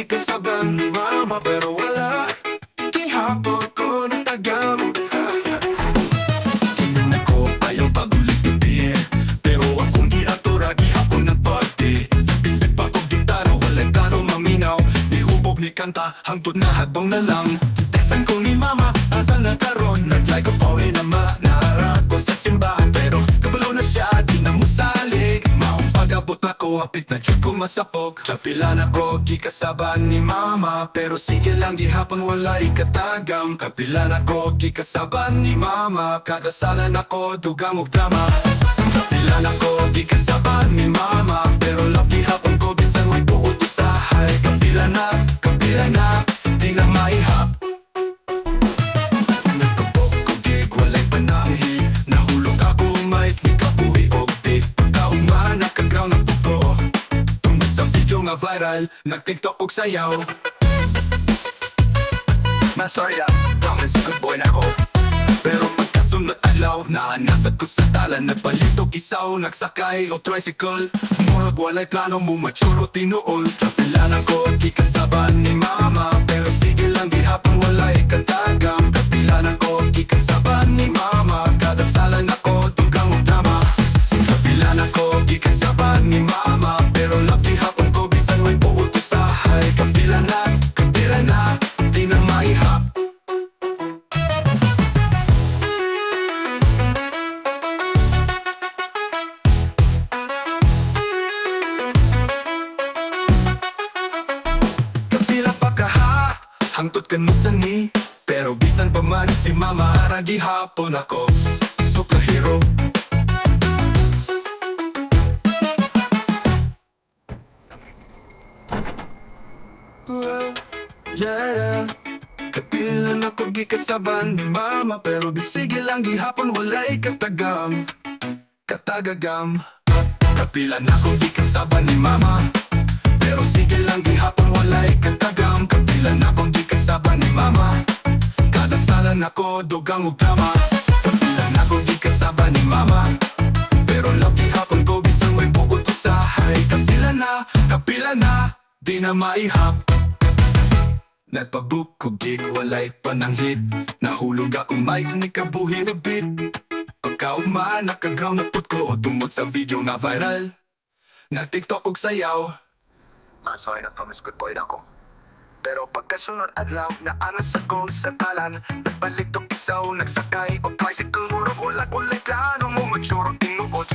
Gikasab-an ni mama pero wala. Gihapon ko ng tagam. Tingnan ako, ayaw pagulit pipi. Pero akong giatura, gihapon ng party. Pipit pa kong gitara, wala'y plano maminaw. Ihubog ni kanta, hangtod na habang na lang. Testan ko ni mama, asa na karon. Nag-like ko po naman, naharap ko sa simbahan. Pero kabalo na siya, di na musalig. Maong pag-abot na ko, apit na jud ko masapok. Kapila na ko, gikasab-an ni mama. Pero sige lang, gihapon wala'y katagam. Kapila na ko, gikasab-an ni mama. Kadasalan ako, dugang og drama. Kapila na ko, gikasab-an ni mama. Pero love gihapon ko, bisan may buot usahay. Kapila na, di na maihap. Nagkapok ko gig, wala'y pananghi. Nahulog ako, mic, ni kabuhi og beat. Pagkauma, nakaground ang puto. Tungod sa video nga viral, nag-tiktok og sayaw. Sorry promise good boy na ako. Pero pagkasunod adlaw, naanasad ko sa talan. Nagpalitog isaw, nagsakay o tricycle. Murag walay plano mo, mature o tinuol. Kapilanan ko, gikasab-an ni mama. Pero sige lang, gihapon walay katagam. Kapilanan ko, gikasab-an ni mama. Kadasalan ako, tugang og drama. Kapilanan ko, gikasab-an ni mama. Pero love gihapon ko, bisan may buot usahay. Kapila na, di na maihap. Kapila pa kaha, hangtod ka mo sani. Pero bisan pa man si mama, aragi hapon ako superhero. Yeah, kapila na ko gikasab-an ni mama. Pero bisige lang gihapon wala'y katagam. Kapila na ko gikasab-an ni mama. Pero sige lang gihapon wala'y katagam. Kapila na ko gikasab-an ni mama. Kadasalan ako, dugang og drama. Kapila na ko gikasab-an ni mama. Pero love gihapon ko, bisan may buot usahay. Kapila na, di na maihap. Nagpabook ko gig, wala'y pananghit. Nahulog akong mic, ni kabuhi na beat. Pagkaugma, nakaground na put ko. Tumot sa video nga viral, na TikTok og sayaw. Sorry na promise good boy na ako. Pero pagkasunod adlaw, naanas ako sa talan. Nagbalik to isaw, nagsakay o tricycle. Murag walay plano mo, mature o tinuod.